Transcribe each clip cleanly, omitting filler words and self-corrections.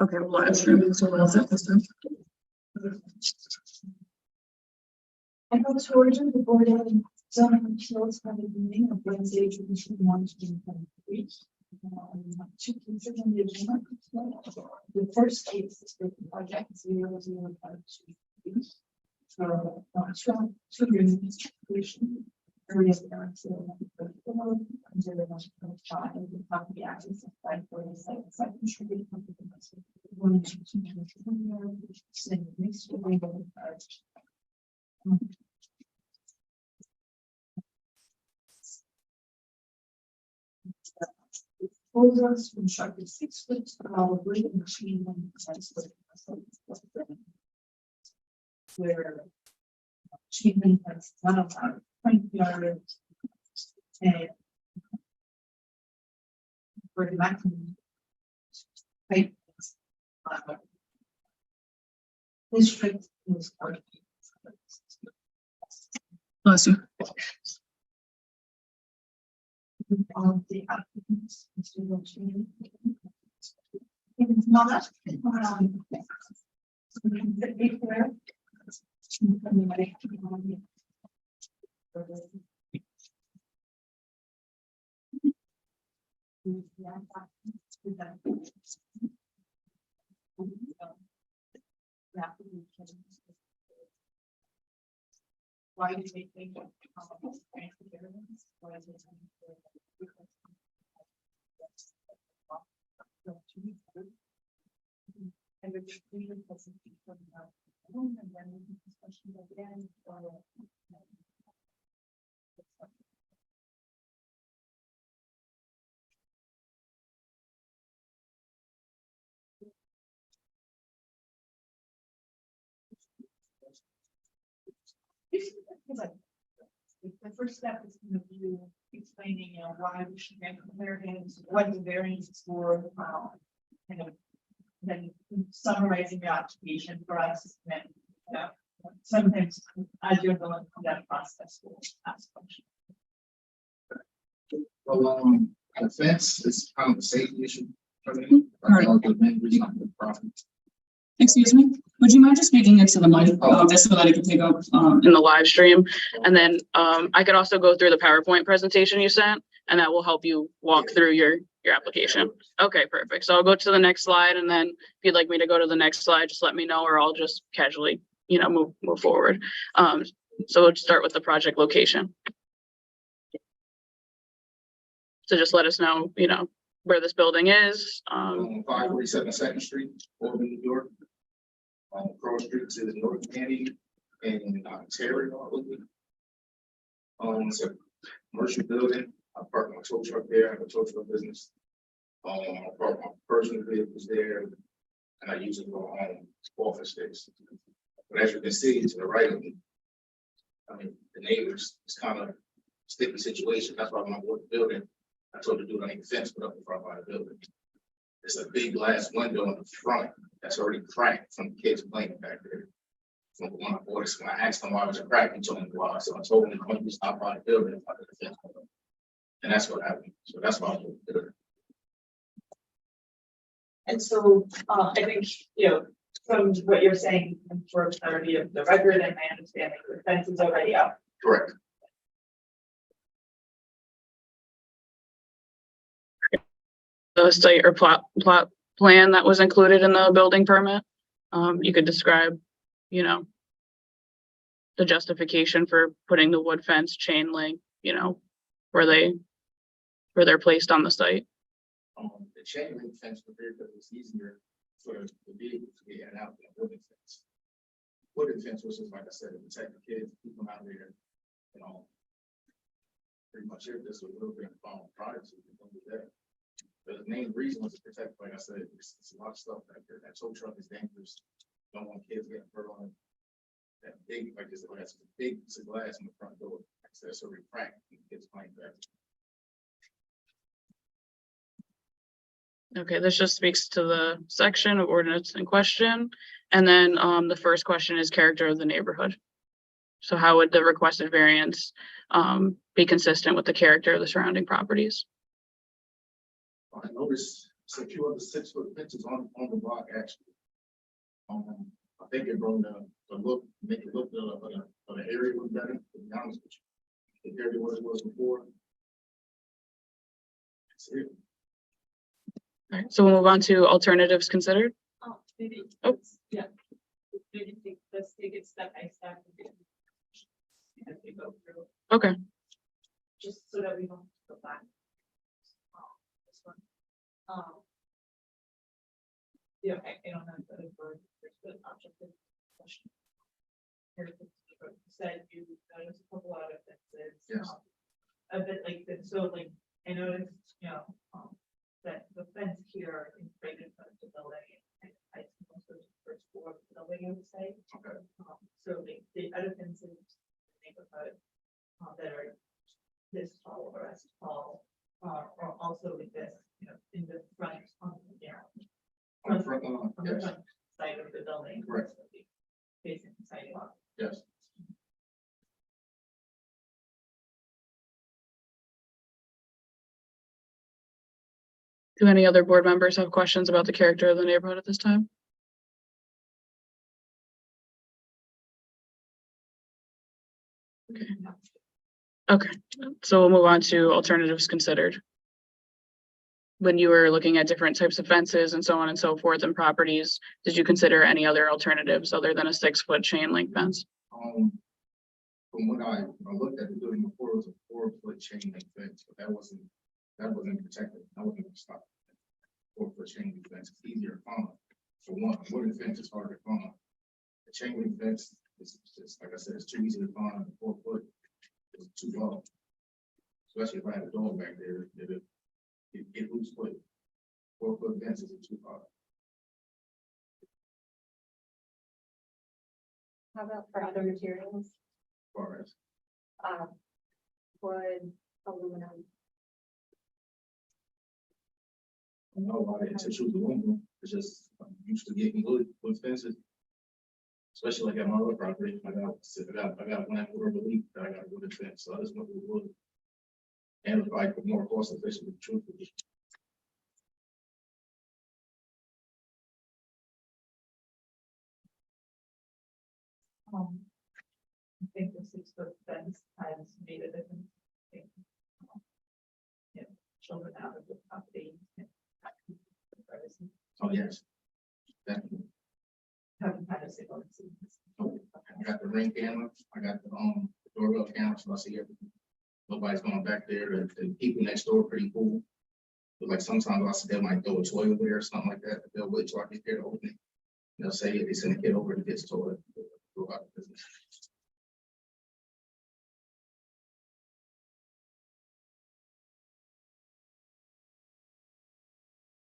Okay, well, live streaming, so we'll set this time. I go to order the board of zoning appeals for the meeting of Wednesday, June 23. Two cases on the agenda. The first case is for the project 0052. Two reasons. Areas under the property access applied for the site contributed proposals constructed 6 foot probably in chain link fence where chain link fence one of our front yard and for the maximum height district is part Bless you. of the applicants. It's not why do they think that and which we will present from the room and then we can discussion again or the first step is going to be explaining, why we should grant the variance, what the variance is for, kind of, then summarizing the application for us. And sometimes as you're going through that process, we'll ask questions. Well, the fence is kind of a safety issue. The main reason I'm the problem. Excuse me, would you mind just speaking into the mic, just so that I can pick up in the live stream? And then I could also go through the PowerPoint presentation you sent, and that will help you walk through your application. Okay, perfect. So I'll go to the next slide, and then if you'd like me to go to the next slide, just let me know, or I'll just casually, move forward. So we'll start with the project location. So just let us know, where this building is. 547 2nd Street, Albany, New York. Cross Street to the North County and Ontario. It's a commercial building. I park my tow truck there. I have a tow truck business. I park my personal vehicles there, and I use it for office space. But as you can see, to the right of me, the neighbors, it's kind of a sticky situation. That's why when I bought the building, I told the dude I need a fence put up in front of the building. It's a big glass window in the front that's already cracked from the kids playing back there. From when I bought it, when I asked him why it was a crack, he told me why. So I told him I want to stop by the building if I could fence put up. And that's what happened. So that's why I bought the building. And so I think, from what you're saying, for clarity of the record and my understanding, the fence is already up. Correct. The site or plot plan that was included in the building permit. You could describe, the justification for putting the wood fence, chain link, where they're placed on the site. The chain link fence was there because it's easier for the vehicles to get in and out than a wooden fence. Wooden fence was just, like I said, to protect the kids, keep them out there, pretty much it. There's a little bit of privacy to do that. But the main reason was to protect, like I said, it's a lot of stuff back there. That tow truck is dangerous. Don't want kids getting hurt on it. That big, like this glass, a big piece of glass in the front door. Like I said, it's already cracked and kids playing back. Okay, this just speaks to the section of ordinance in question. And then the first question is character of the neighborhood. So how would the requested variance be consistent with the character of the surrounding properties? I noticed So a few other 6-foot fences on the block actually. I think it brought the look, make it look of the area look better, to be honest with you. Compared to what it was before. That's it. All right, so we'll move on to alternatives considered. Oh, maybe. Oh. Yeah. Maybe let's take it step by step. As we go through, Okay, just so that we don't go back. This one. Yeah, I don't know, but there's an objective question. Here, you said you noticed a couple out of fences. Yes. A bit like that, so like, I noticed, that the fence here is right in front of the building. And I suppose the first floor of the building, I would say. Okay. So the other fences in the neighborhood that are this tall or as tall, are also like this, in the front, On the front, on the yes, front side of the building. Correct. Facing the sidewalk. yes. do any other board members have questions about the character of the neighborhood at this time? Okay, so we'll move on to alternatives considered. When you were looking at different types of fences and so on and so forth and properties, did you consider any other alternatives other than a 6-foot chain link fence? From what I looked at the building before, it was a 4-foot chain link fence, but that wasn't protected. I wasn't gonna stop. 4-foot chain link fence is easier to find. For one, a wooden fence is hard to find. The chain link fence is just, like I said, it's too easy to find. 4 foot is too low. Especially if I had a dog back there, it lose foot. 4-foot fences are too hard. How about for other materials? As far as Wood, aluminum. I know why they choose aluminum. It's just I'm used to getting wood fences. Especially like at my other property, I got one for relief that I got a wooden fence, so I just went with wood. And it's like more cost efficient, truthfully. I think the 6-foot fence has made a difference. Children out of the property. And privacy. Oh, yes. Definitely. Haven't had a single incident. I got the ring camera, I got the doorbell camera, so I see everything. Nobody's going back there. The people next door are pretty cool. But like sometimes I see they might throw a toy over there or something like that. They'll wait till I get there to open it. They'll say they send a kid over to get his toy. Go out of business.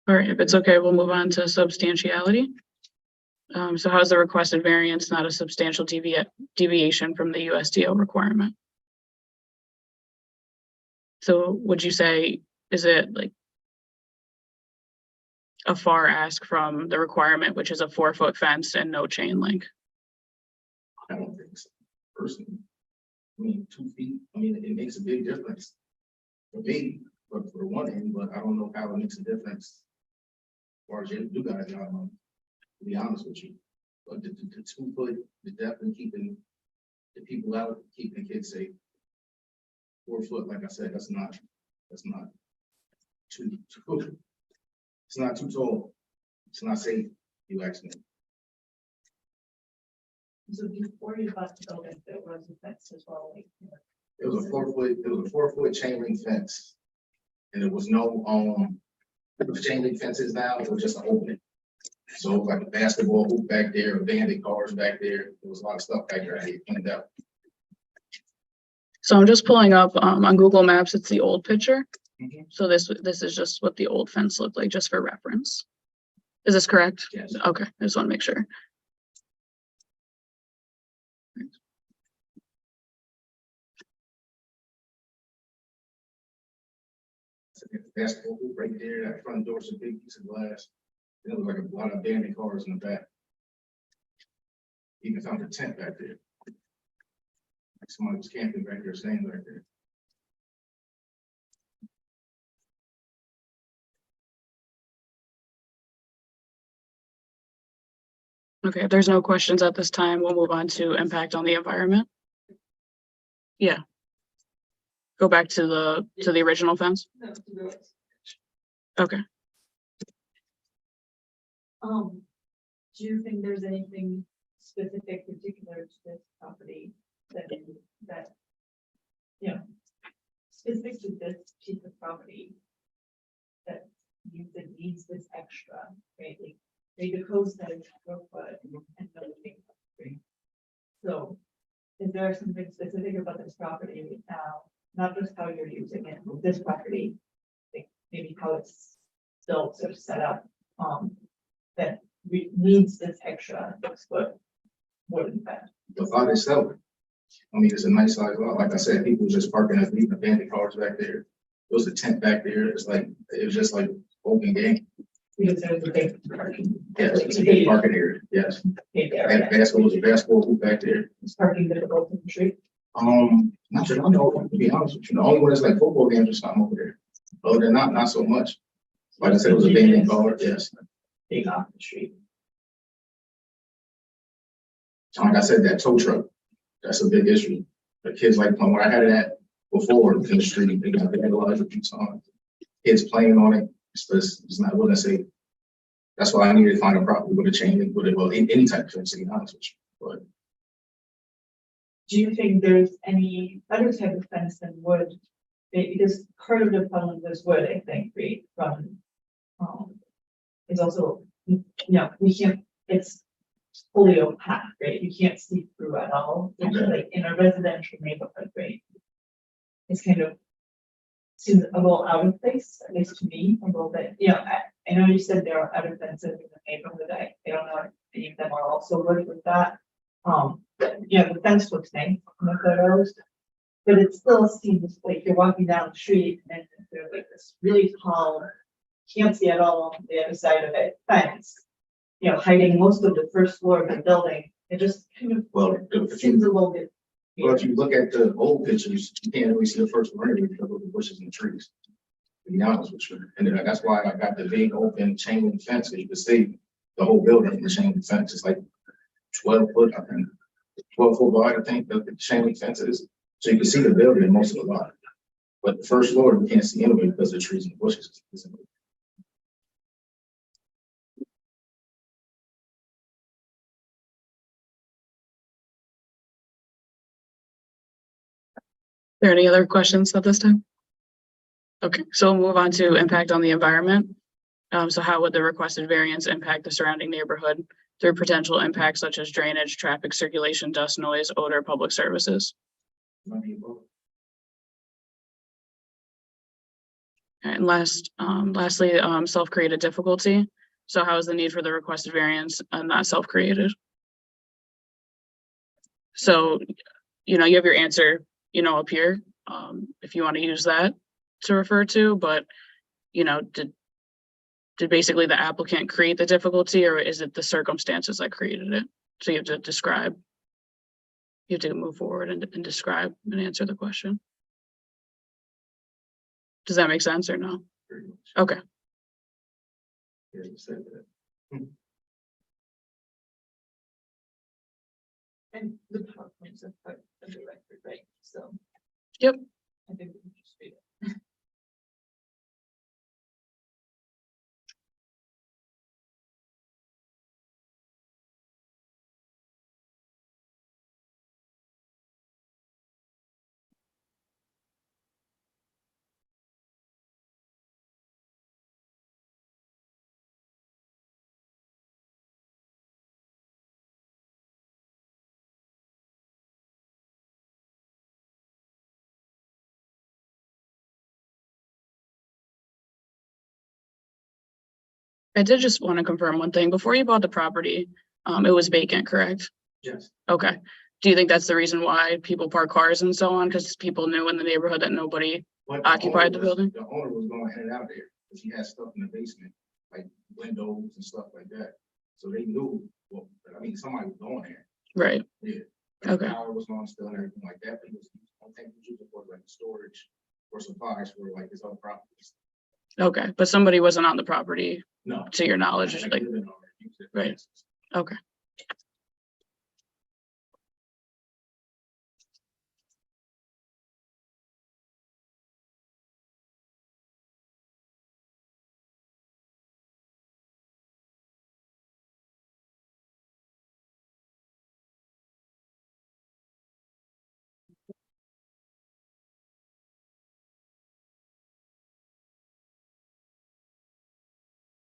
All right, if it's okay, we'll move on to substantiality. So how's the requested variance not a substantial deviation from the USDO requirement? So would you say, is it like a far ask from the requirement, which is a 4-foot fence and no chain link? I don't think so. Personally, I mean, 2 feet, I mean, it makes a big difference for me, but for one end, but I don't know how it makes a difference. As far as you guys, I don't know, to be honest with you, but the 2 foot, the depth and keeping the people out, keeping the kids safe. 4 foot, like I said, that's not too, it's not too tall. It's not safe, you ask me. So before you bought the building, there was a fence as well, like, It was a 4-foot chain link fence. And there was no, the chain link fences now, it was just an opening. So it was like a basketball hoop back there, abandoned cars back there. There was a lot of stuff back there I had cleaned up. So I'm just pulling up on Google Maps, it's the old picture. Mhm. So this is just what the old fence looked like, just for reference. Is this correct? Yes. Okay, I just want to make sure. Basketball hoop right there, that front door's a big piece of glass. There was like a lot of abandoned cars in the back. Even found a tent back there. Like somebody was camping back there, staying back there. Okay, if there's no questions at this time, we'll move on to impact on the environment. Yeah. Go back to the original fence. Okay. Do you think there's anything specific, particular to this property that, you know, specific to this piece of property that that needs this extra, right? Like, the code says 4 foot and no thing, right? So is there something specific about this property now, not just how you're using it, but this property, like maybe how it's built or set up, that needs this extra 6 foot more than that? The lot itself, I mean, it's a nice size lot. Like I said, people just parking and leaving abandoned cars back there. There was a tent back there. It's like, it was just like open game. Because there's a big parking. Yes, it's a big parking area. Yes. And basketball, there's a basketball hoop back there. It's parking difficult in the street. Not that I know of, to be honest with you. The only one is like football games or something over there. Other than not so much. Like I said, it was a abandoned car. Yes. Being off the street. Like I said, that tow truck, that's a big issue. The kids like, when I had it at before in the street, they got a lot of abuse on it. Kids playing on it, it's not what I say. That's why I needed to find a property with a chain link with it, well, any type of fence, to be honest with you. But Do you think there's any other type of fence than wood? Because part of the problem with wood, I think, right, from, is also, you know, we can't, it's fully opaque, right? You can't see through at all, which is like in a residential neighborhood, right? It's kind of seems a little out of place, at least to me, a little bit. You know, I know you said there are other fences in the neighborhood. I don't know if any of them are also good with that. But, you know, the fence looks nice in the photos, but it still seems like you're walking down the street and there's like this really tall, can't see at all on the other side of it, fence, you know, hiding most of the first floor of the building. It just kind of, well, it seems a little bit. well, if you look at the old pictures, you can't really see the first one because of the bushes and the trees. To be honest with you, and then that's why I got the big open chain link fence, so you can see the whole building from the chain link fence. It's like 12 foot, I think, 12 foot wide. I think the chain link fence is, so you can see the building most of the lot. But the first floor you can't see anyway because of the trees and the bushes. Are there any other questions at this time? Okay, so we'll move on to impact on the environment. So how would the requested variance impact the surrounding neighborhood through potential impacts such as drainage, traffic circulation, dust, noise, odor, public services? And lastly, self-created difficulty. So how is the need for the requested variance not self-created? So, you know, you have your answer, you know, up here, if you want to use that to refer to, but, you know, did basically the applicant create the difficulty, or is it the circumstances that created it? So you have to describe, you have to move forward and describe and answer the question. Does that make sense or no? Okay. Yeah, you said that. And the PowerPoints are part of the record, right? So. Yep. I think we can just read it. I did just want to confirm one thing. Before you bought the property, it was vacant, correct? Yes. Okay. Do you think that's the reason why people park cars and so on? Because people knew in the neighborhood that nobody But occupied the building? The owner was going in and out there because he had stuff in the basement, like windows and stuff like that. So they knew, well, I mean, somebody was going there. Right. Yeah. Okay. The power was on still and everything like that, but he was, I don't think he was using it for like storage or supplies for like his other properties. Okay. But somebody wasn't on the property No. to your knowledge, I like, lived in there, used it. right. Okay.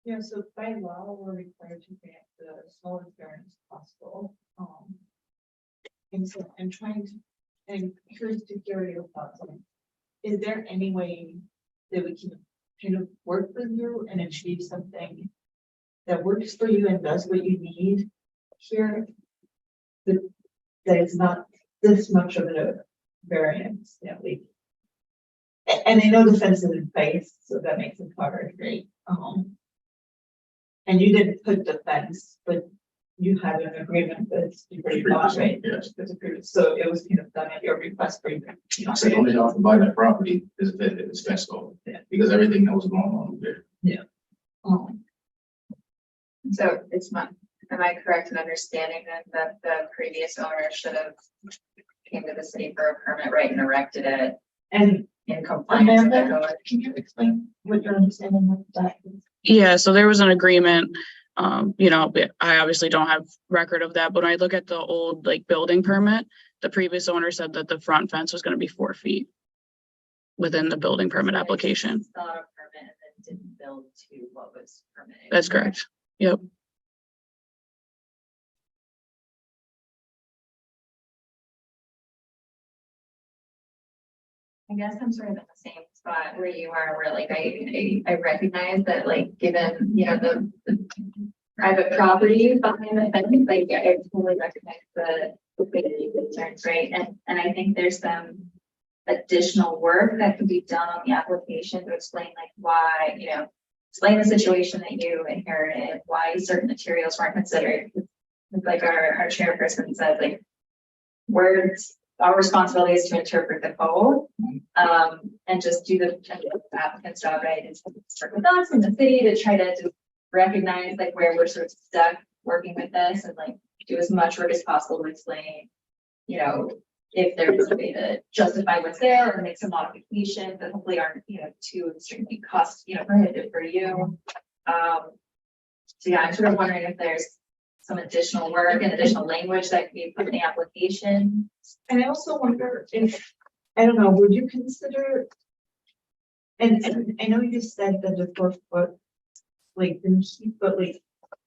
Yeah, so by law, we're required to grant the smallest variance possible. And so I'm trying to, and curious to hear your thoughts on, is there any way that we can kind of work with you and achieve something that works for you and does what you need here? That it's not this much of a variance that we. And I know the fence is in place, so that makes it hard, right? And you didn't put the fence, but you had an agreement that's pretty much, right? Yes. It's approved, so it was kind of done at your request for you. I said, only offer to buy that property is if it's fenced off. Yeah. Because everything else is going on there. So it's not, am I correct in understanding that the previous owner should have came to the city for a permit, right, and erected it And in compliance with the Amanda, code? can you explain what your understanding of that is? Yeah, so there was an agreement, you know, I obviously don't have record of that, but when I look at the old like building permit, the previous owner said that the front fence was gonna be 4 feet within the building permit application. Sought a permit and then didn't build to what was permitted. That's correct. Yep. I guess I'm sort of in the same spot where you are, where like I recognize that, like, given, you know, the private property behind the fence, like I totally recognize the liquidity concerns, right? And I think there's some additional work that can be done on the application to explain like why, you know, explain the situation that you inherited, why certain materials weren't considered. Like our chairperson said, like, words, our responsibility is to interpret the code, and just do the applicant's job, right? Is to work with us in the city to try to just recognize like where we're sort of stuck working with this, and like do as much work as possible to explain, you know, if there's a way to justify what's there or make some modifications that hopefully aren't, you know, too extremely prohibitive for you. So yeah, I'm sort of wondering if there's some additional work and additional language that can be put in the application. And I also wonder if, I don't know, would you consider, and I know you said that the 4 foot, like, didn't keep, but like,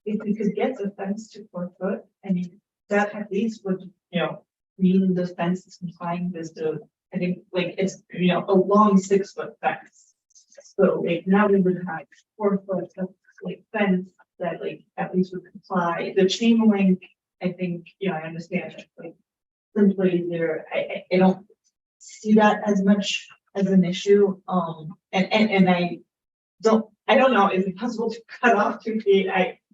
if we could get the fence to 4 foot, I mean, that at least would, you know, mean the fence is complying with the, I think, like, it's, you know, a long 6 foot fence. So like, now we would have 4 foot of like fence that like at least would comply. The chain link, I think, you know, I understand it, like, simply there, I don't see that as much as an issue. And I don't know, is it possible to cut off 2 feet?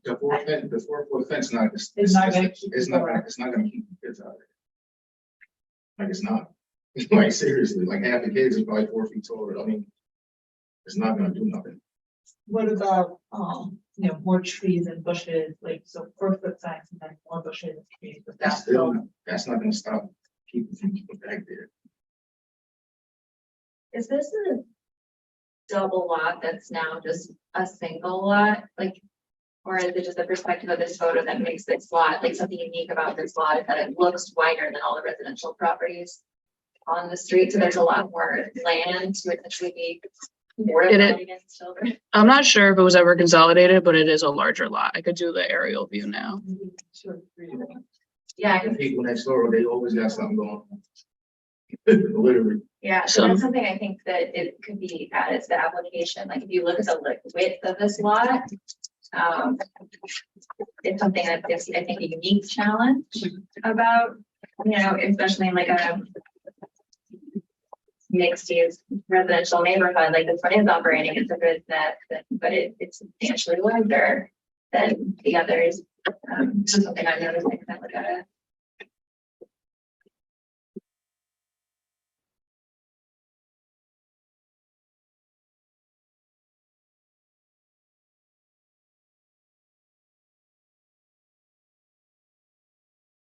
The 4 foot fence not, It's not gonna keep it's people not, out. it's not gonna keep the kids out of there. Like, it's not. Like, seriously, like half the kids are probably 4 feet taller. I mean, it's not gonna do nothing. What about, you know, more trees and bushes, like, so 4 foot fence and then more bushes and trees, but That's that's still, still. that's not gonna stop people from keeping back there. Is this a double lot that's now just a single lot? Like, or is it just the perspective of this photo that makes this lot, like something unique about this lot is that it looks wider than all the residential properties on the street? So there's a lot more land to essentially be fortified against children. I'm not sure if it was ever consolidated, but it is a larger lot. I could do the aerial view now. 2 or 3. Yeah, The people next door, they always got something going on. Literally. yeah. So that's something I think that it could be added to the application. Like if you look at the width of this lot, it's something that gives, I think, a unique challenge about, you know, especially in like a mixed use residential neighborhood, like this one is operating as a business, but it's substantially larger than the others. Just something I've noticed when I look at it.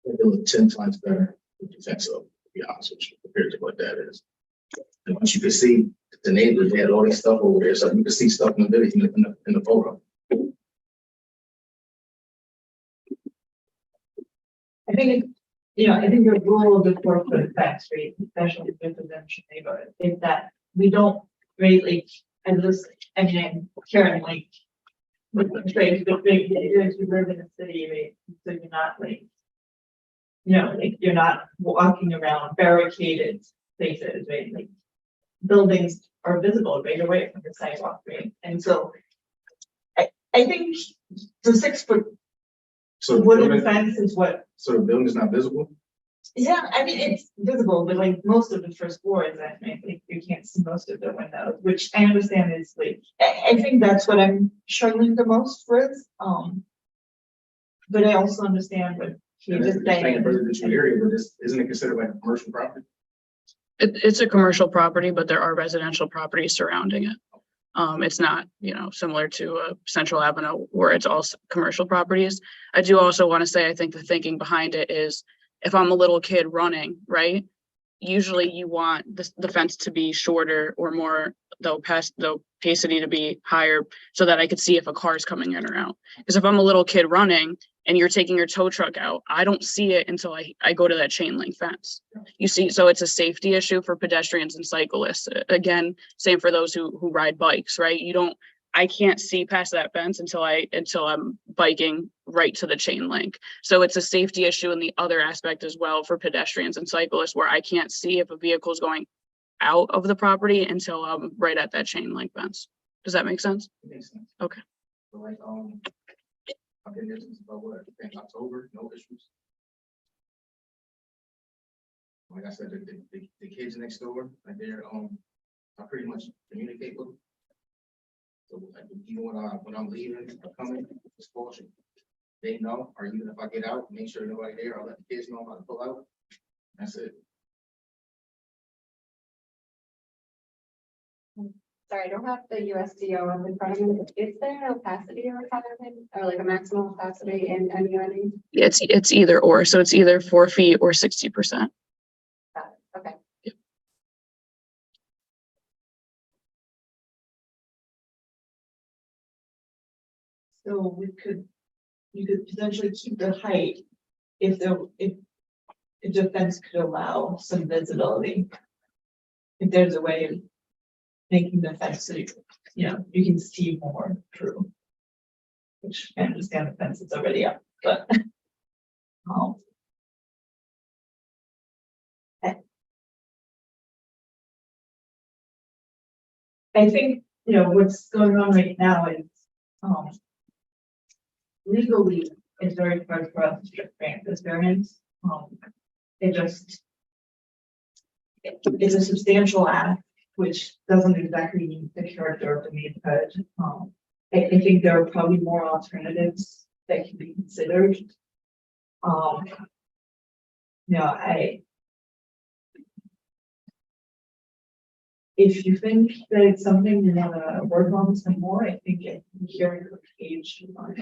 It was 10 times better with the fence up, to be honest with you, compared to what that is. And once you can see the neighbors, they had all this stuff over there, so you can see stuff in the video, in the photo. I think, you know, I think the rule of the 4 foot fence, right, especially in residential neighborhood, is that we don't really, and this, I mean, I'm hearing like if you live in a city, right, so you're not like. You know, like you're not walking around barricaded places, right? Like buildings are visible right away from the sidewalk, right? And so I think the 6 foot So the wooden building, fence is what, so the building is not visible? yeah, I mean, it's visible, but like most of the first floor is that, right? Like you can't see most of the windows, which I understand is like, I think that's what I'm struggling the most with. But I also understand what he And just it's saying saying. residential area, but this, isn't it considered like a commercial property? It's a commercial property, but there are residential properties surrounding it. It's not, similar to Central Avenue where it's all commercial properties. I do also want to say, I think the thinking behind it is if I'm a little kid running, right? Usually you want the fence to be shorter or more, the opacity to be higher so that I could see if a car is coming in or out. Because if I'm a little kid running and you're taking your tow truck out, I don't see it until I go to that chain link fence. You see, so it's a safety issue for pedestrians and cyclists. Again, same for those who ride bikes, right? I can't see past that fence until I'm biking right to the chain link. So it's a safety issue in the other aspect as well for pedestrians and cyclists where I can't see if a vehicle is going out of the property until I'm right at that chain link fence. Does that make sense? It makes sense. Okay. So like, I've been there since about what, I think October, no issues. Like I said, the kids next door, like they're, I pretty much communicate with them. So like, even when I'm leaving or coming, it's caution. They know, or even if I get out, make sure nobody there, I'll let the kids know how to pull out. That's it. Sorry, I don't have the USDO up in front of me. Is there an opacity requirement or like a maximum opacity in MUNE? It's either or. So it's either 4 feet or 60%. Okay. So you could potentially keep the height if the fence could allow some visibility. If there's a way of making the fence so you can see more through. Which I understand the fence is already up, but. I think, what's going on right now is, legally, it's very hard for us to grant this variance. It's a substantial act, which doesn't exactly meet the character of the neighborhood. I think there are probably more alternatives that can be considered. If you think that it's something you want to work on some more, I think hearing the page, we can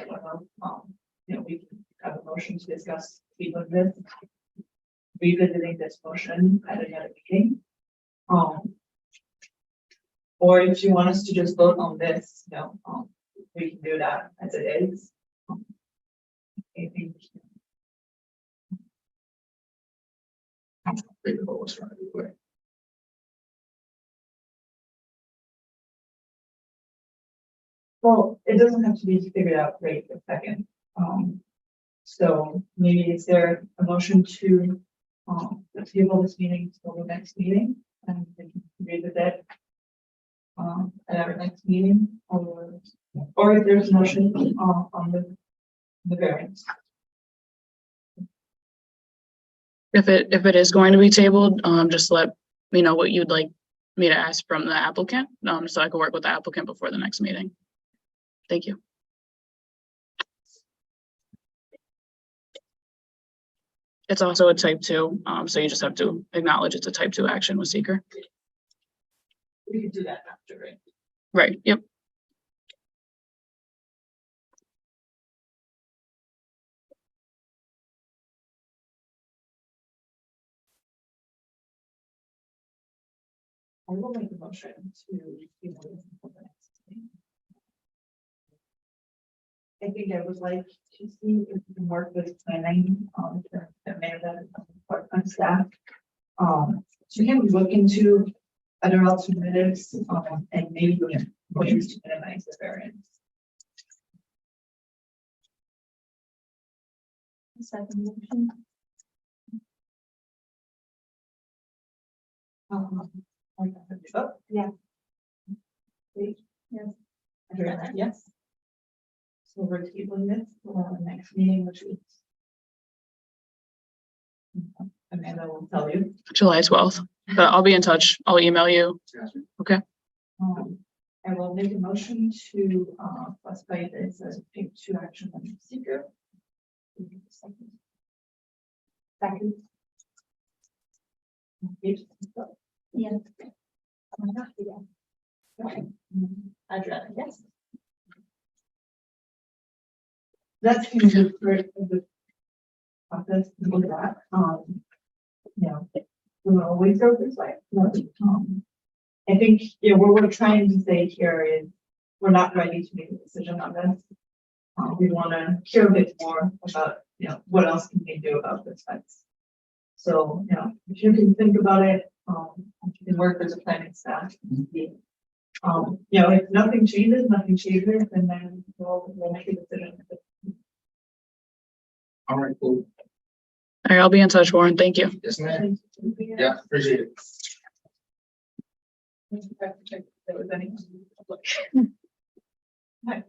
have a motion to discuss revisiting this motion at another meeting. Or if you want us to just vote on this, we can do that as it is. I think. Think about what's trying to be quick. Well, it doesn't have to be figured out right this second. So maybe is there a motion to table this meeting till the next meeting and we can revisit it at our next meeting, or if there's a motion on the variance. If it is going to be tabled, just let me know what you'd like me to ask from the applicant, so I can work with the applicant before the next meeting. Thank you. It's also a type 2, so you just have to acknowledge it's a type 2 action with seeker. We could do that after, right? Right, yep. I will make a motion to table this until the next meeting. I think I would like to see if we can work with planning, to Amanda and staff. To kind of look into other alternatives, and maybe ways to minimize the variance. Second motion. Oh, yeah. Please, yes. Adriana, yes. So we're tabling this for the next meeting, which is. Amanda will tell you. July 12th, but I'll be in touch. I'll email you. I will make a motion to classify this as a big two action under seeker. Second. Yeah. Adriana, yes. That's kind of the process with that, you know, we will always go this way. I think, what we're trying to say here is, we're not ready to make a decision on this. We want to hear a bit more about, what else can we do about this fence. So, if you can think about it, if you can work with the planning staff. If nothing changes, and then we'll make a decision. All right, cool. All right, I'll be in touch, Warren. Thank you. Yes, ma'am. Yeah, appreciate it. There was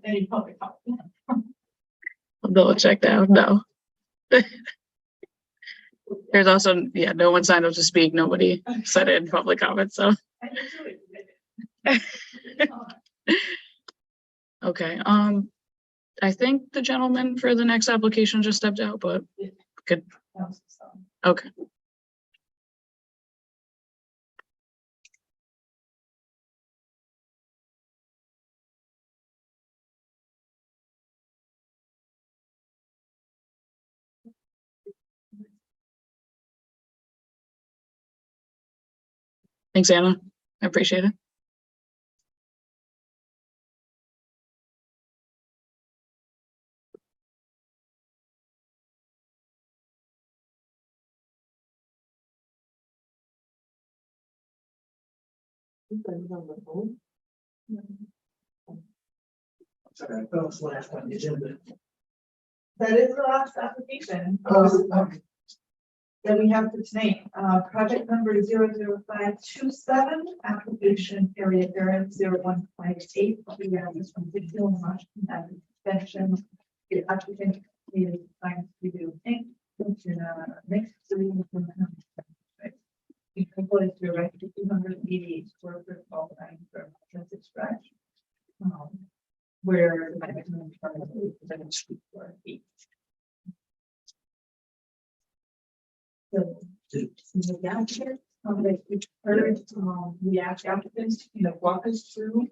any public comment. I'll double check that. No. There's also, no one signed up to speak. Nobody said it in public comment, so. Okay, I think the gentleman for the next application just stepped out, but good. Okay. Thanks, Anna. I appreciate it. Sorry, I thought it was the last one on the agenda. That is the last application. That we have for tonight, project number 00527, application area variance 0158. We have this from Whitfield, Washington, as an extension. The applicant is trying to do next to the we propose to erect a 288 square foot qualifying for transit stretch. Where the maximum is 7 square feet. So, we asked applicants, walk us through,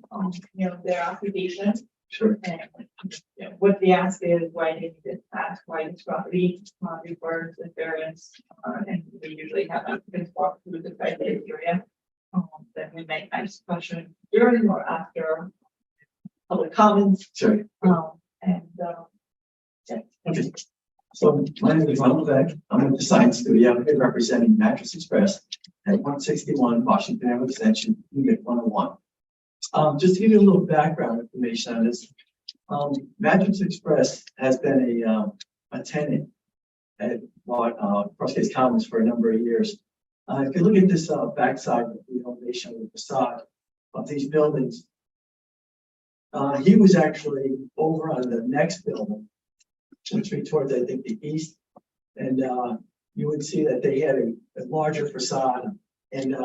their application. Sure. And, what the ask is, why they need this ask, why this property, requires the variance, and we usually have applicants walk through the criteria. Then we may ask questions during or after public comments. Sure. Okay. So my name is Ronald Beck. I'm with the Science Studio. I'm here representing Mattress Express at 161 Washington Avenue Extension, Unit 101. Just to give you a little background information on this, Mattress Express has been a tenant at Crossgates Commons for a number of years. If you look at this backside of the elevation of the facade of these buildings, he was actually over on the next building, which would be towards, I think, the east. And you would see that they had a larger facade. And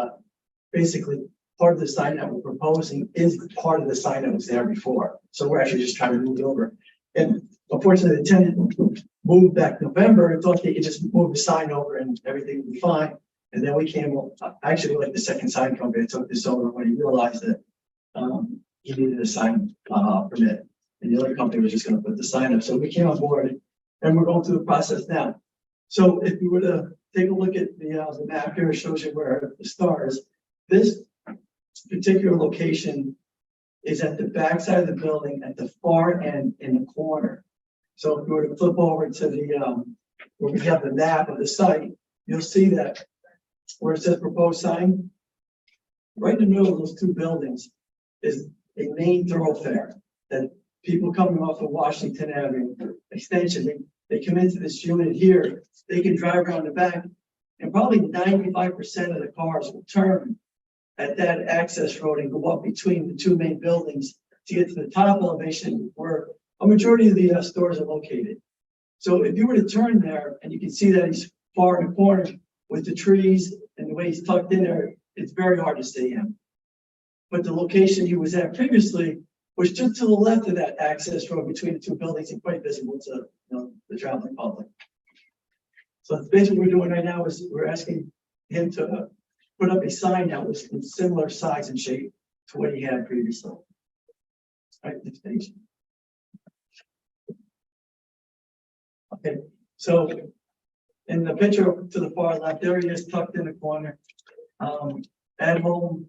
basically, part of the sign that we're proposing is part of the sign that was there before. So we're actually just trying to move it over. And unfortunately, the tenant moved back November and thought they could just move the sign over and everything would be fine. And then we came, actually, like the second sign company took this over when he realized that he needed a sign permit. And the other company was just going to put the sign up. So we came on board and we're going through the process now. So if you were to take a look at the map here, it shows you where the stars. This particular location is at the back side of the building at the far end in the corner. So if you were to flip over to the where we have the map of the site, you'll see that where it says proposed sign, right in the middle of those two buildings is a main thoroughfare that people coming off of Washington Avenue Extension, they come into this unit here, they can drive around the back, and probably 95% of the cars will turn at that access road and go up between the two main buildings to get to the top elevation where a majority of the stores are located. So if you were to turn there, and you can see that he's far in the corner with the trees and the way he's tucked in there, it's very hard to see him. But the location he was at previously was just to the left of that access road between the two buildings and quite visible to the traveling public. So basically what we're doing right now is we're asking him to put up a sign that was in similar size and shape to what he had previously. All right, next page. Okay, so in the picture to the far left, there he is tucked in the corner. At home,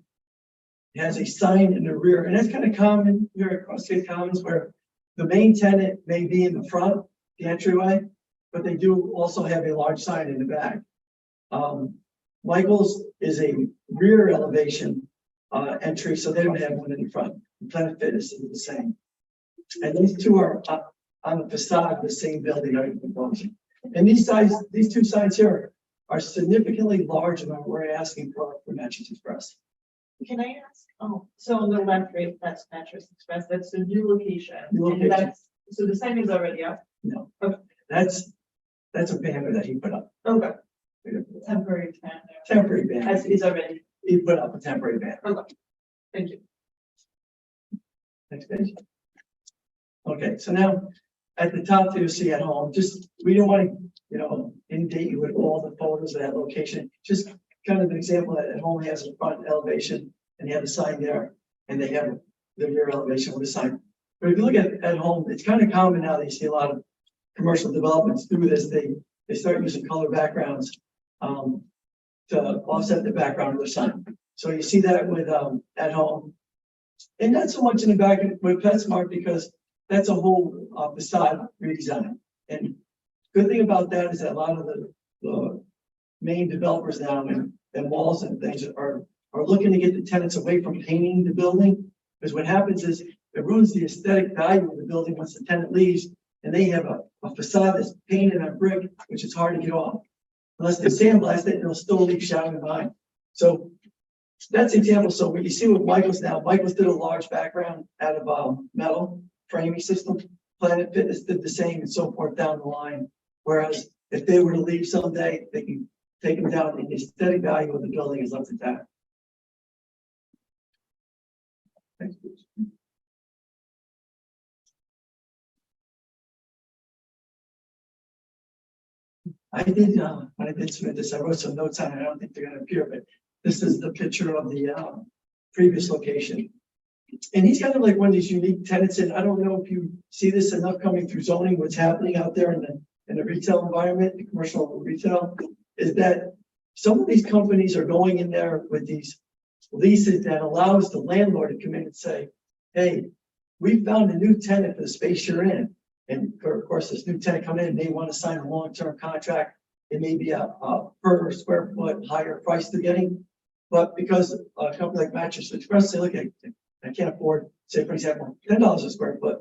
he has a sign in the rear, and that's kind of common here at CrossGate Commons, where the main tenant may be in the front, the entryway, but they do also have a large sign in the back. Michael's is a rear elevation entry, so they don't have one in the front. Planet Fitness is the same. And these two are on the facade of the same building that we're proposing. And these two signs here are significantly larger than what we're asking for Mattress Express. Can I ask, so on the left, right, that's Mattress Express, that's the new location. New And location. that's, so the sign is already up? No, Okay. that's a banner that he put up. Okay, temporary banner. Temporary banner. As is already, He put up a temporary banner. okay, thank you. Next page. Okay, so now at the top there you see at home, just, we don't want to, inundate you with all the photos of that location. Just kind of an example that at home has a front elevation and they have a sign there and they have the rear elevation with a sign. But if you look at home, it's kind of common now that you see a lot of commercial developments through this. They start using color backgrounds to offset the background of the sign. So you see that with at home. And not so much in the back with PetSmart because that's a whole facade redesign. And good thing about that is that a lot of the main developers now and malls and things are looking to get the tenants away from painting the building. Because what happens is it ruins the aesthetic value of the building once the tenant leaves and they have a facade that's painted on brick, which is hard to get off. Unless they sandblast it, it'll still leave shadow behind. So that's an example. So what you see with Michael's now, Michael's did a large background out of metal framing system. Planet Fitness did the same and so forth down the line. Whereas if they were to leave someday, they can take them down and the aesthetic value of the building is left at that. Thanks, Bruce. I did, when I did submit this, I wrote some notes on it. I don't think they're going to appear, but this is the picture of the previous location. And he's kind of like one of these unique tenants. And I don't know if you see this enough coming through zoning, what's happening out there in the retail environment, the commercial retail, is that some of these companies are going in there with these leases that allows the landlord to come in and say, hey, we found a new tenant for the space you're in. And of course, this new tenant coming in, they want to sign a long-term contract. It may be a per square foot higher price they're getting. But because a company like Mattress Express say, look, I can't afford, say, for example, $10 a square foot.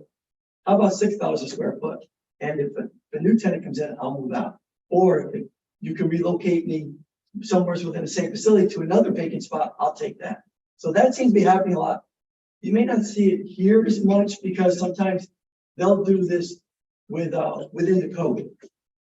How about $6 a square foot? And if a new tenant comes in, I'll move out. Or if you can relocate me somewhere within the same facility to another vacant spot, I'll take that. So that seems to be happening a lot. You may not see it here as much because sometimes they'll do this with within the code.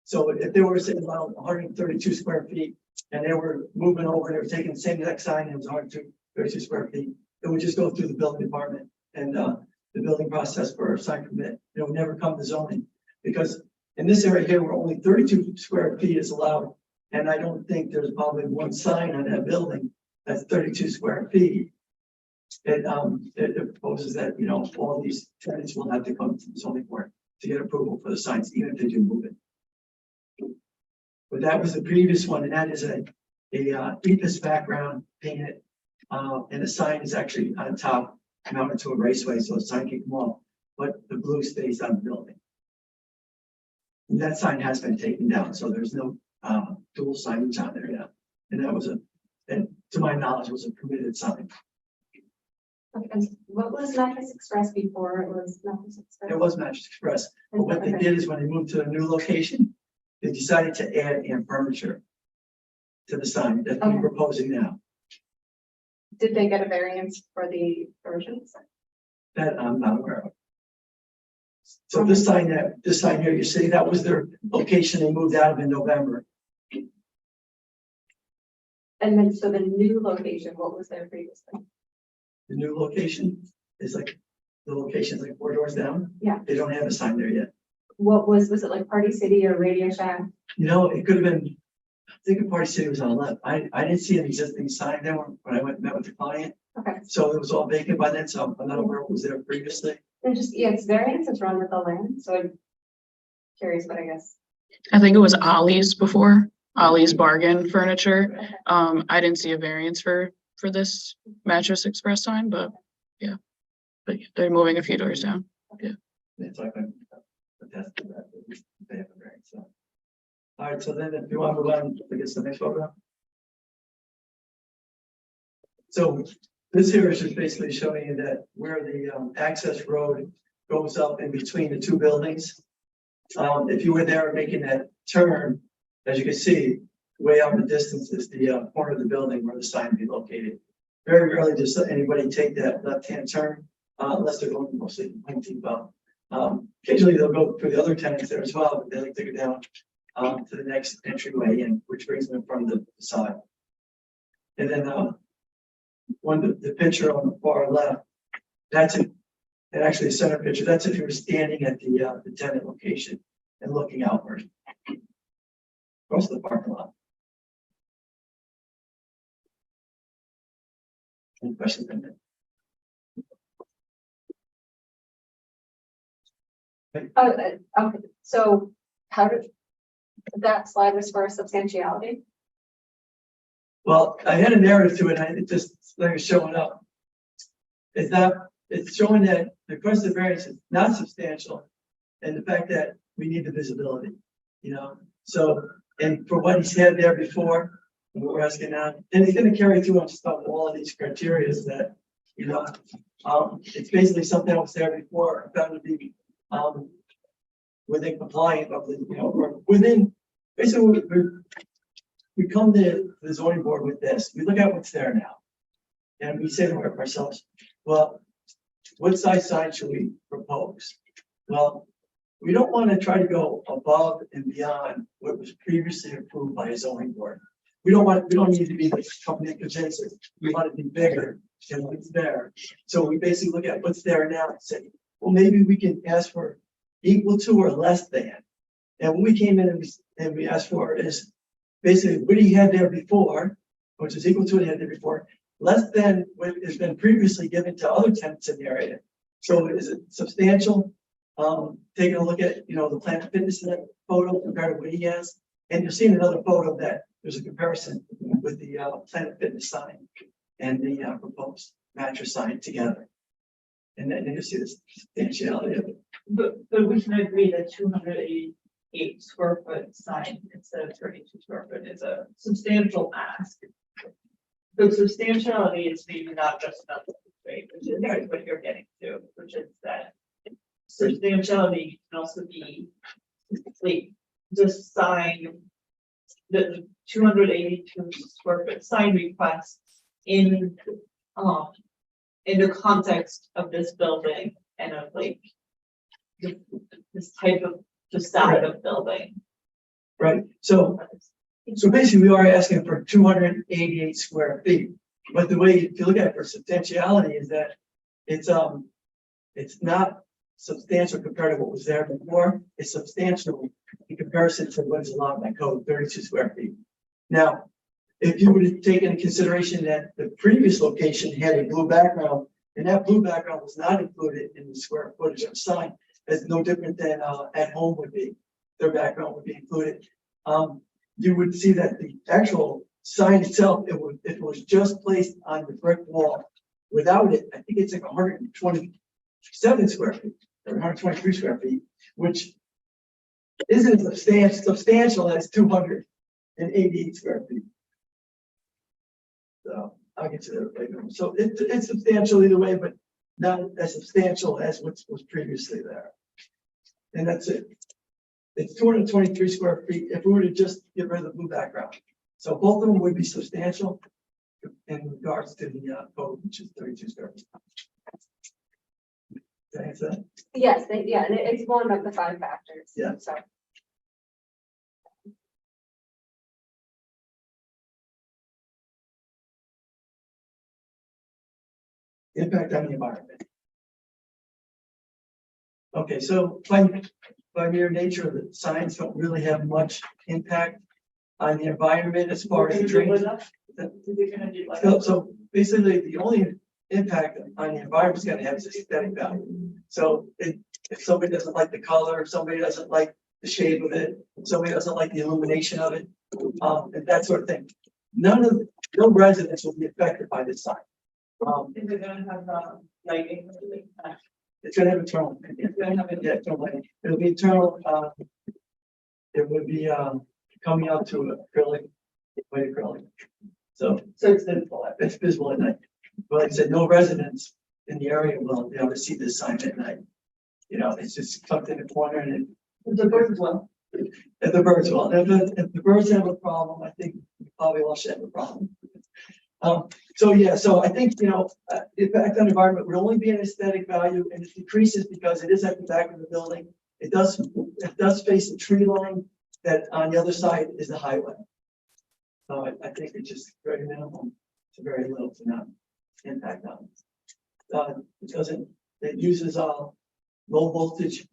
So if they were saying about 132 square feet and they were moving over, they were taking the same exact sign, and it was 132 square feet, it would just go through the building department and the building process for a sign permit. It would never come to zoning because in this area here, where only 32 square feet is allowed, and I don't think there's probably one sign on that building that's 32 square feet. It proposes that, all these tenants will have to come to the zoning board to get approval for the signs, even if they do move it. But that was the previous one, and that is a EPIS background painted, and the sign is actually on top, mounted to a raceway, so the sign can come off, but the blue stays on the building. And that sign has been taken down, so there's no dual signage on there now. And that was and to my knowledge, was a permitted sign. Okay, and what was Mattress Express before it was Mattress Express? It was Mattress Express, but what they did is when they moved to a new location, they decided to add in furniture to the sign that we're Okay. proposing now. Did they get a variance for the versions? That I'm not aware of. So this sign here, you see, that was their location they moved out of in November. And then, so the new location, what was there previously? The new location is like, the location's like 4 doors down. Yeah. They don't have a sign there yet. What was it like Party City or Radio Shack? You know, it could have been, I think Party City was on the left. I didn't see an existing sign there when I went and met with the client. Okay, So it was all vacant by then, so I'm not aware what was there previously. and just, yeah, it's variance is run with the land, so I'm curious, but I guess. I think it was Ollie's before, Ollie's Bargain Furniture. Okay. I didn't see a variance for this Mattress Express sign, but yeah. But they're moving a few doors down. It's like a attest to that. They have a variance, so. All right, so then if you want to move on, I guess the next photo. So this here is just basically showing you that where the access road goes up in between the two buildings. If you were there making that turn, as you can see, way out in the distance is the corner of the building where the sign would be located. Very rarely does anybody take that left-hand turn, unless they're going mostly well. Occasionally they'll go through the other tenants there as well, but they like to go down to the next entryway in, which brings them in front of the facade. And then the picture on the far left, that's it. And actually, the center picture, that's if you were standing at the tenant location and looking outward across the parking lot. Any questions on that? Okay, so how did, that slide was for substantiality? Well, I had a narrative to it, and it just like showing up. Is that it's showing that the requested variance is not substantial, and the fact that we need the visibility, you know. So, and for what he's had there before, and what we're asking now, and he's going to carry through on stuff all of these criteria that, you know, it's basically something that was there before, found to be within compliant of the, you know, or within basically we come to the zoning board with this. We look at what's there now, and we say to ourselves, well, what size sign should we propose? Well, we don't want to try to go above and beyond what was previously approved by a zoning board. We don't need to be the company that convinces us. We want to be bigger than what's there. So we basically look at what's there now and say, well, maybe we can ask for equal to or less than. And when we came in and we asked for is basically what he had there before, which is equal to what he had there before, less than what has been previously given to other tenants in the area. So is it substantial? Taking a look at, you know, the Planet Fitness in that photo compared to what he has. And you're seeing another photo that there's a comparison with the Planet Fitness sign and the proposed mattress sign together. And then you see the substantiality of it. But we can agree that 288 square foot sign instead of 32 square foot is a substantial ask. The substantiality is maybe not just enough, right, which is what you're getting to, which is that substantiality can also be like the sign, the 282 square foot sign request in the context of this building and of like this type of facade of building. Right. So basically we are asking for 288 square feet. But the way, if you look at it for substantiality, is that it's not substantial compared to what was there before. It's substantial in comparison to what is allowed by code, 32 square feet. Now, if you were to take into consideration that the previous location had a blue background, and that blue background was not included in the square footage of the sign, that's no different than at home would be. Their background would be included. You would see that the actual sign itself, if it was just placed on the brick wall, without it, I think it's like 127 square feet or 123 square feet, which isn't substantial as 288 square feet. So I'll get to that later. So it's substantial either way, but not as substantial as what was previously there. And that's it. It's 223 square feet if we were to just get rid of the blue background. So both of them would be substantial in regards to the code, which is 32 square feet. Did I answer that? Yes, yeah, and it's one of the 5 factors. Yeah. So. Impact on the environment. Okay, so by mere nature, the signs don't really have much impact on the environment as far as the drainage. So basically, the only impact on the environment is going to have is aesthetic value. So if somebody doesn't like the color, if somebody doesn't like the shape of it, if somebody doesn't like the illumination of it, and that sort of thing, no residents will be affected by this sign. Is it gonna have, lighting? It's gonna have internal. It's gonna have internal lighting. It'll be internal. It would be coming out to acrylic, white acrylic. So it's visible. It's visible at night. But like I said, no residents in the area will be able to see this sign at night. You know, it's just tucked in the corner and The birds will. if the birds will. If the birds have a problem, I think we probably all should have a problem. So yeah, so I think, you know, impact on the environment would only be an aesthetic value, and it decreases because it is at the back of the building. It does face a tree line that on the other side is the highway. So I think it's just very minimal to very little to not impact on it. It uses low voltage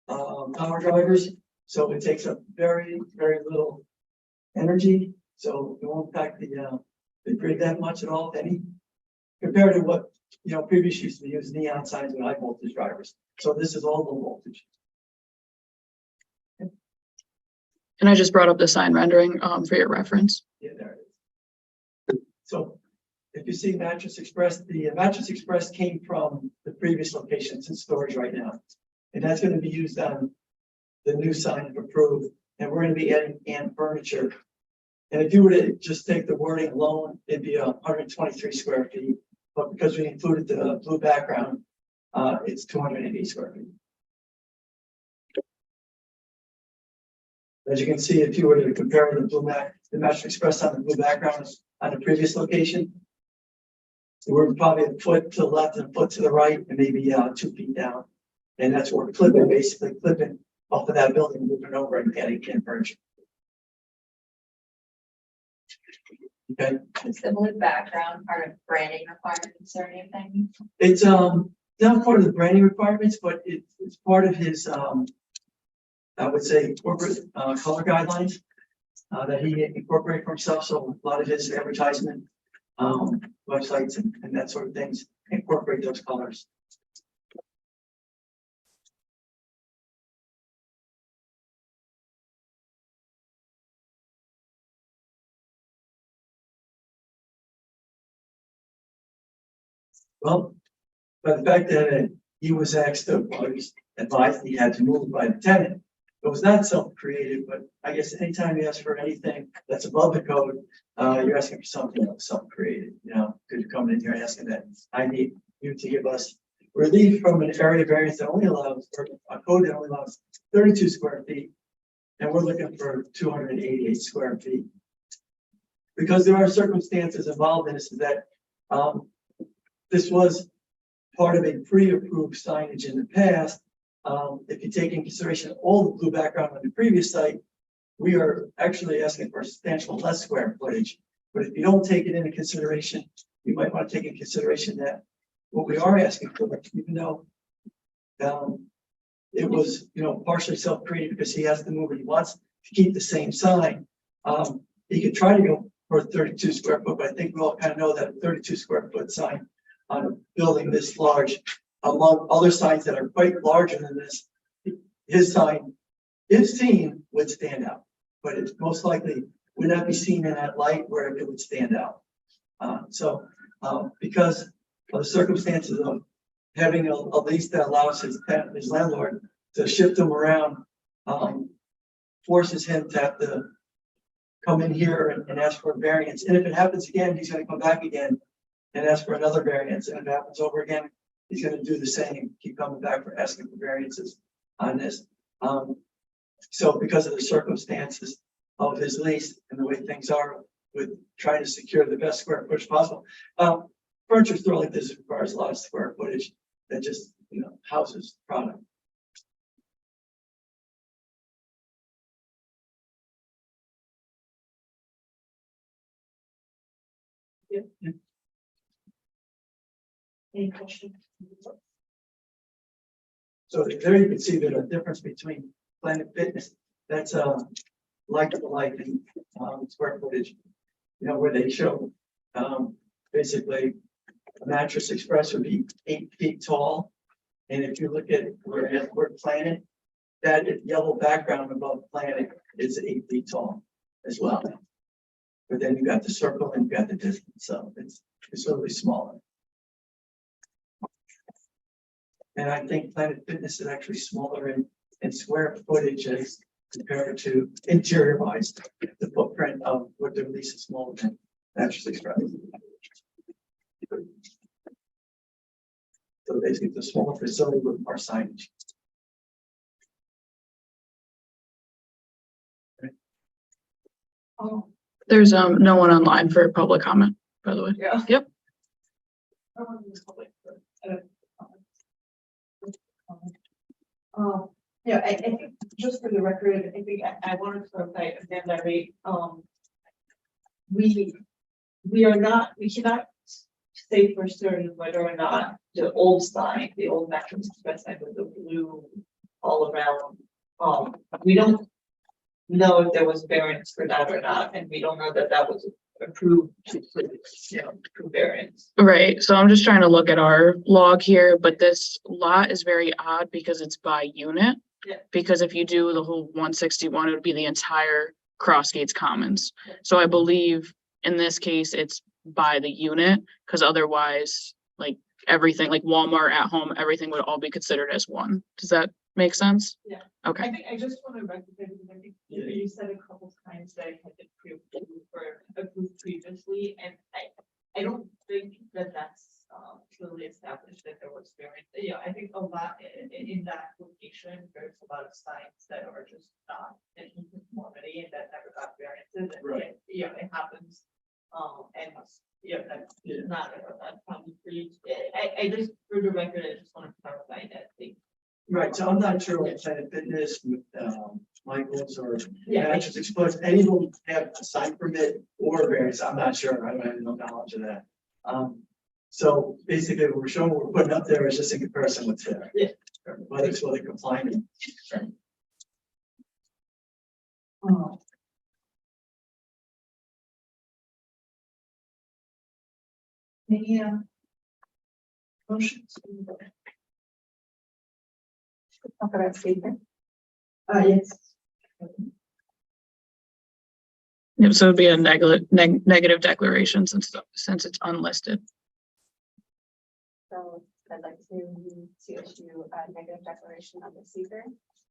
power drivers, so it takes up very, very little energy. So it won't impact the grid that much at all, if any, compared to what, you know, previously used to use neon signs with high voltage drivers. So this is all low voltage. And I just brought up the sign rendering for your reference. Yeah, there it is. So if you see Mattress Express, the Mattress Express came from the previous location. It's in storage right now. And that's going to be used on the new sign if approved. And we're going to be adding and furniture. And if you were to just take the wording alone, it'd be 123 square feet. But because we included the blue background, it's 280 square feet. As you can see, if you were to compare the Mattress Express on the blue background on the previous location, we're probably a foot to the left and a foot to the right, and maybe 2 feet down. And that's what we're basically clipping off of that building, moving over and adding in furniture. Okay. Is the blue background part of branding requirements or anything? It's not part of the branding requirements, but it's part of his I would say corporate color guidelines that he incorporated for himself. So a lot of his advertisement websites and that sort of things incorporate those colors. Well, by the fact that he was asked to, or he was advised he had to move by the tenant, it was not self-created, but I guess anytime you ask for anything that's above the code, you're asking for something that's self-created, you know, because you're coming in here asking that I need you to give us relief from an area variance that only allows, or a code that only allows 32 square feet, and we're looking for 288 square feet. Because there are circumstances involved in this that this was part of a pre-approved signage in the past. If you take in consideration all the blue background on the previous site, we are actually asking for substantial less square footage. But if you don't take it into consideration, you might want to take into consideration that what we are asking for, even though it was, you know, partially self-created because he has to move and he wants to keep the same sign, he could try to go for 32 square foot, but I think we all kind of know that a 32 square foot sign on a building this large, among other signs that are quite larger than this, his sign, if seen, would stand out, but it most likely would not be seen in that light where it would stand out. Because of the circumstances of having a lease that allows his landlord to shift him around, forces him to have to come in here and ask for a variance. And if it happens again, he's gonna come back again and ask for another variance. And if it happens over again, he's gonna do the same, keep coming back for asking for variances on this. So because of the circumstances of his lease and the way things are with trying to secure the best square footage possible. Furniture store like this requires a lot of square footage that just, houses product. Any questions? So there you can see there's a difference between Planet Fitness, that's like for like in square footage, where they show basically a Mattress Express would be 8 feet tall. And if you look at where Planet, that yellow background above Planet is 8 feet tall as well. But then you got the circle and you got the distance, so it's really smaller. And I think Planet Fitness is actually smaller in square footage as compared to interior wise, the footprint of what their lease is smaller than Mattress Express. So basically the smaller facility with more signage. Oh, There's no one online for public comment, by the way. yeah. Yep. Yeah, I think just for the record, I think I wanted to clarify again that we cannot say for certain whether or not the old sign, the old Mattress Express sign with the blue all around, we don't know if there was variance for that or not, and we don't know that that was approved to, approve variance. Right, so I'm just trying to look at our log here, but this lot is very odd because it's by unit. Yeah. Because if you do the whole 161, it would be the entire Crossgates Commons. So I believe in this case, it's by the unit, because otherwise, like everything, like Walmart at home, everything would all be considered as one. Does that make sense? Yeah. Okay. I think I just want to recognize, because I think you said a couple times that it had been approved previously, and I don't think that that's clearly established that there was variance. I think a lot in that location, there's a lot of signs that are just not in conformity and that never got variances. And Right. it happens. And that's not a problem for you. I just, for the record, I just want to clarify that thing. Right, so I'm not sure what Planet Fitness with Michael's or Yeah. Mattress Express, any of them have a sign permit or variance, I'm not sure, I have no knowledge of that. So basically what we're showing, what we're putting up there is just in comparison with there. Yeah. Whether it's really compliant. Any motions? Talk about speaker. Yes. Yep, so it'd be a negative declaration since it's unlisted. So I'd like to issue a negative declaration of the seeker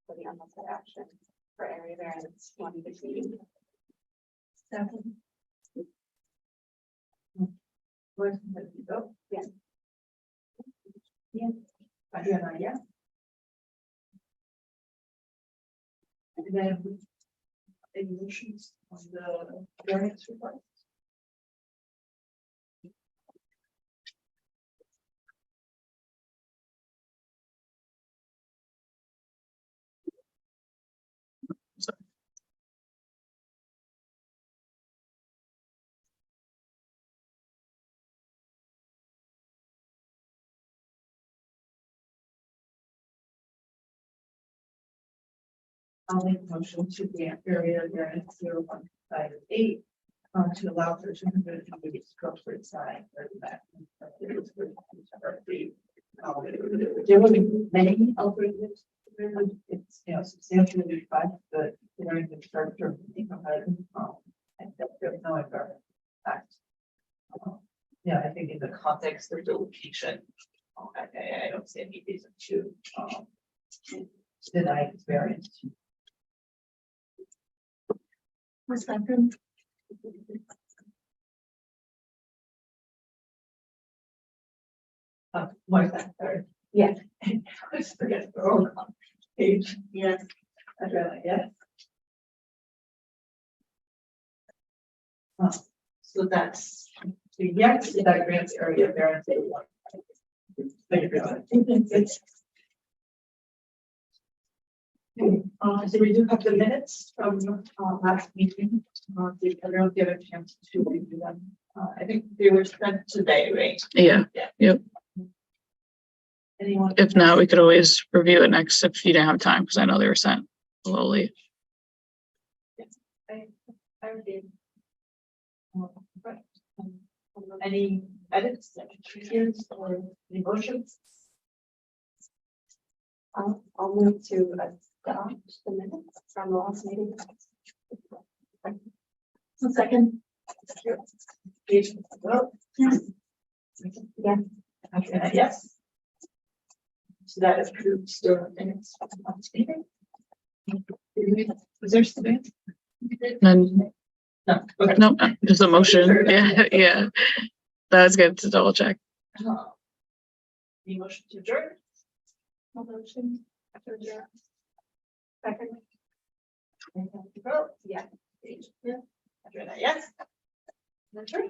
for the unlisted action for area variance 115. Where's the vote? Yeah. Yeah. Adriana, yeah. And then any motions on the variance report? I'll make a motion to the area variance 0158 to allow for 200 square foot sign for the back. There will be many alternatives. It's substantially refined, but during the structure, and that there's no environmental impact. I think in the context of the location, I don't see any reason to deny this variance. Second. One third. Yes. I just forget the roll call. Page. Yes. Adriana, yes. So that's, the yes, that grants area variance. Thank you very much. So we do have the minutes from, last meeting, did everyone get a chance to review them? I think they were sent today, right? Yeah, Anyone? if not, we could always review it next if you didn't have time, because I know they were sent a little late. I reviewed. Any edits, changes, or any motions? I'll move to adopt the minutes from the last meeting. Second. Page, vote. Yes. Yes. Okay, yes. So that approves the minutes of the last meeting. Was there something? None, No. Okay. no, just a motion. Yeah, yeah. That was good to double check. The motion to adjourn? Motion to adjourn. Second. Vote. Yeah. Page, yeah. Adriana, yes. Adjourn.